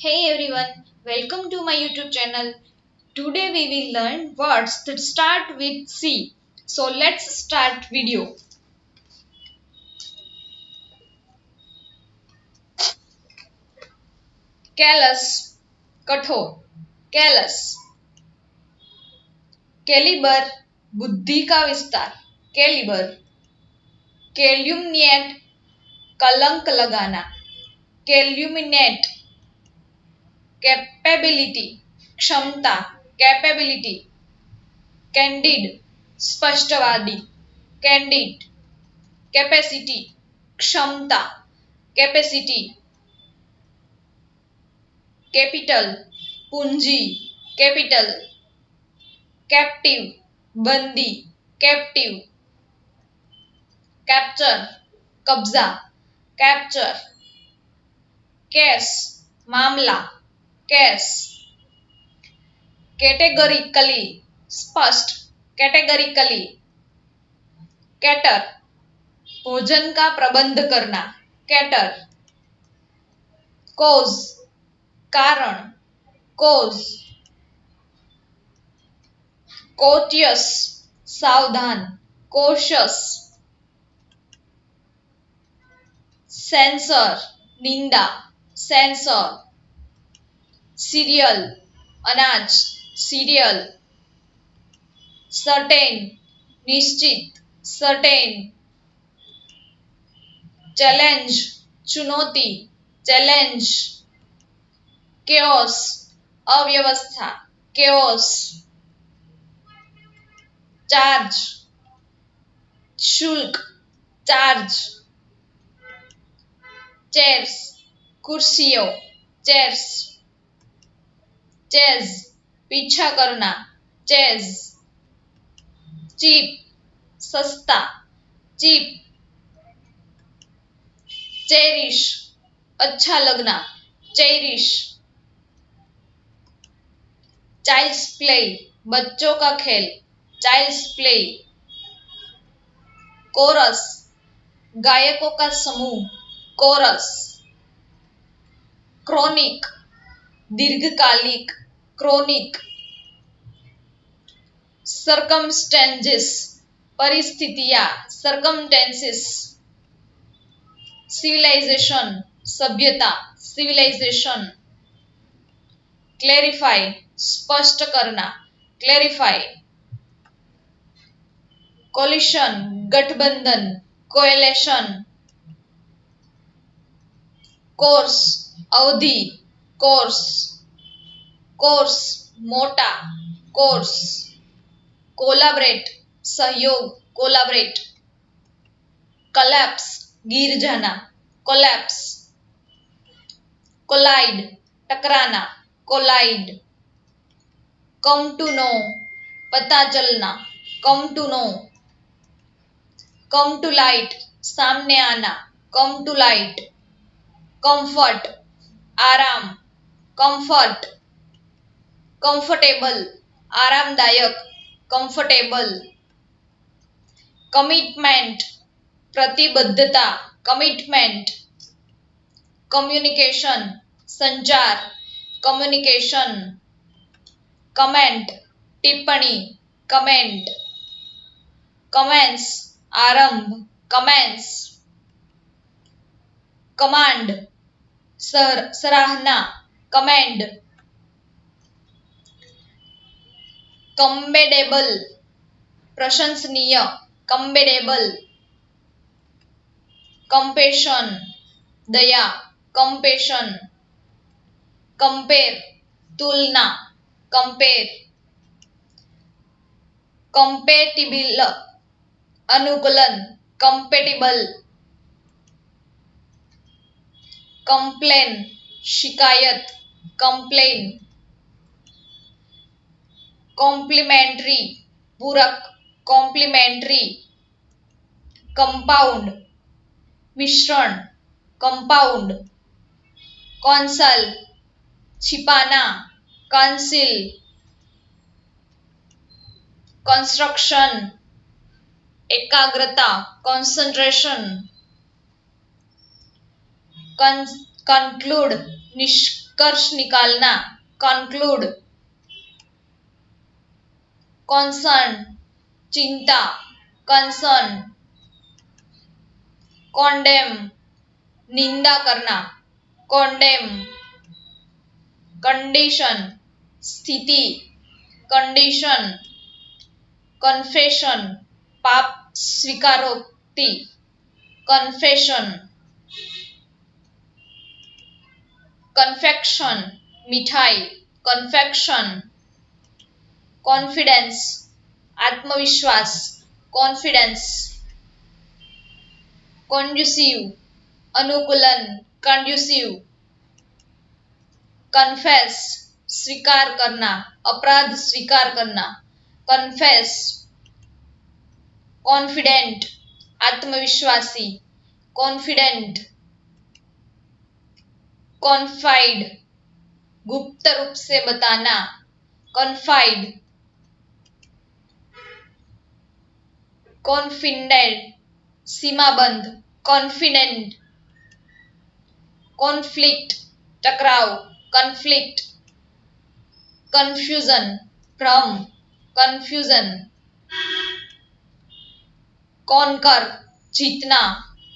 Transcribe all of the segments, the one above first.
Hey everyone, welcome to my YouTube channel. Today we will learn words that start with C. So let's start video. Callous, कठोर, callous. Caliber, बुद्धि का विस्तार, caliber. Calumniate, कलंक लगाना, calumniate. Capability, क्षमता, capability. Candid, स्पष्टवादी, candid. Capacity, क्षमता, capacity. Capital, पूंजी, capital. Captive, बंदी, captive. Capture, कब्जा, capture. Case, मामला, case. Categorically, स्पष्ट, categorically. Cater, भोजन का प्रबंध करना, cater. Cause, कारण, cause. Courteous, सावधान, cautious. Censor, निंदा, censor. Cereal, अनाज, cereal. Certain, निश्चित, certain. Challenge, चुनौती, challenge. Chaos, अव्यवस्था, chaos. Charge, शुल्क, charge. Chairs, कुर्सियों, chairs. Chase, पीछा करना, chase. Cheap, सस्ता, cheap. Cherish, अच्छा लगना, cherish. Child's play, बच्चों का खेल, child's play. Chorus, गायकों का समूह, chorus. Chronic, दीर्घकालिक, chronic. Circumstances, परिस्थितियां, circumstances. Civilization, सभ्यता, civilization. Clarify, स्पष्ट करना, clarify. Coalition, गठबंधन, coalition. Course, अवधि, course. Course, मोटा, course. Collaborate, सहयोग, collaborate. Collapse, गिर जाना, collapse. Collide, टकराना, collide. Come to know, पता चलना, come to know. Come to light, सामने आना, come to light. Comfort, आराम, comfort. Comfortable, आरामदायक, comfortable. Commitment, प्रतिबद्धता, commitment. Communication, संचार, communication. Comment, टिप्पणी, comment. Commence, आरंभ, commence. Command, सराहना, command. Commendable, प्रशंसनीय, commendable. Compassion, दया, compassion. Compare, तुलना, compare. Compatible, अनुकूलन, compatible. Complain, शिकायत, complain. Complementary, पूरक, complementary. Compound, मिश्रण, compound. Conceal, छिपाना, conceal. Construction, एकाग्रता, concentration. Conclude, निष्कर्ष निकालना, कंक्लूड, कंसर्न, चिंता, कंसर्न, कॉन्डेम, निंदा करना, कॉन्डेम, कंडीशन, स्थिति, कंडीशन, कन्फेशन, पाप स्वीकारोक्ति, कन्फेशन, कन्फेक्शन, मिठाई, कन्फेक्शन, कॉन्फिडेंस, आत्मविश्वास, कॉन्फिडेंस, कंड्यूसिव, अनुकूलन, कंड्यूसिव, कन्फेस, स्वीकार करना, अपराध स्वीकार करना, कन्फेस, कॉन्फिडेंट, आत्मविश्वासी, कॉन्फिडेंट, कॉन्फाइड, गुप्त रूप से बताना, कॉन्फाइड, कॉन्फिडेंट, सीमाबंद, कॉन्फिडेंट, कॉन्फ्लिक्ट, टकराव, कॉन्फ्लिक्ट, कंफ्यूजन, भ्रम, कंफ्यूजन, कॉन्कर, जीतना,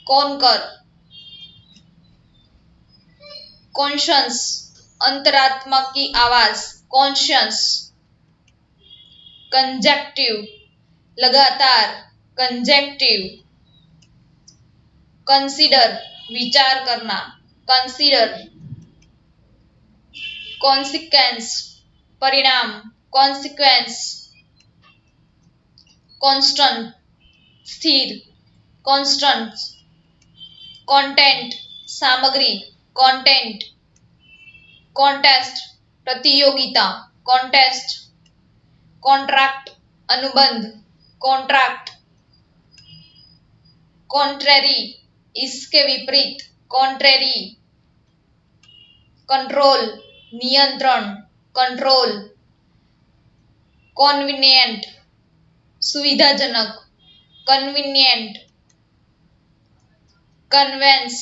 कॉन्कर, कॉन्शियस, अंतरात्मा की आवाज, कॉन्शियस, कंजेक्टिव, लगातार, कंजेक्टिव, कंसीडर, विचार करना, कंसीडर, कॉन्सिक्वेंस, परिणाम, कॉन्सिक्वेंस, कांस्टेंट, स्थिर, कांस्टेंट, कंटेंट, सामग्री, कंटेंट, कॉन्टेस्ट, प्रतियोगिता, कॉन्टेस्ट, कॉन्ट्रैक्ट, अनुबंध, कॉन्ट्रैक्ट, कॉन्ट्रेरी, इसके विपरीत, कॉन्ट्रेरी, कंट्रोल, नियंत्रण, कंट्रोल, कन्वीनियंट, सुविधाजनक, कन्वीनियंट, कन्वेंस,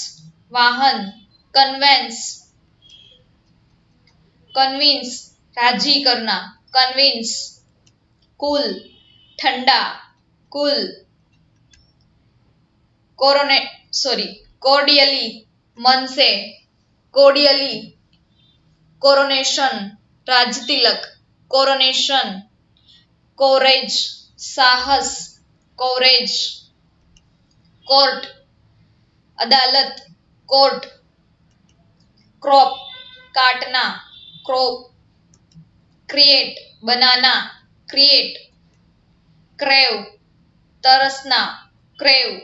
वाहन, कन्वेंस, कन्विंस, राजी करना, कन्विंस, कूल, ठंडा, कूल, कोर्डियली, मन से, कोर्डियली, कोरोनेशन, राजतिलक, कोरोनेशन, कोरेज, साहस, कोरेज, कोर्ट, अदालत, कोर्ट, क्रॉप, काटना, क्रॉप, क्रिएट, बनाना, क्रिएट, क्रेव, तरसना, क्रेव,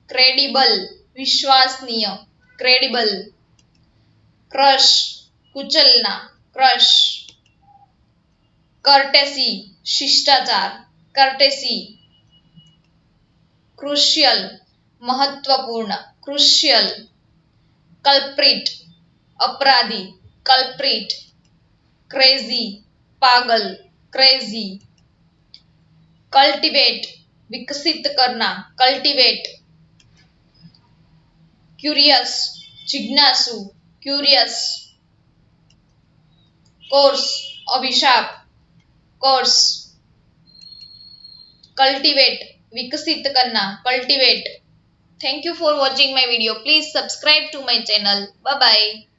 क्रेडिबल, विश्वसनीय, क्रेडिबल, क्रश, कुचलना, क्रश, कर्टेसी, शिष्टाचार, कर्टेसी, क्रुशियल, महत्वपूर्ण, क्रुशियल, कल्प्रिट, अपराधी, कल्प्रिट, क्रेजी, पागल, क्रेजी, कल्टिवेट, विकसित करना, कल्टिवेट, क्यूरियस, जिज्ञासु, क्यूरियस, कोर्स, अभिशाप, कोर्स, कल्टिवेट, विकसित करना, cultivate. Thank you for watching my video. Please subscribe to my channel. Bye bye.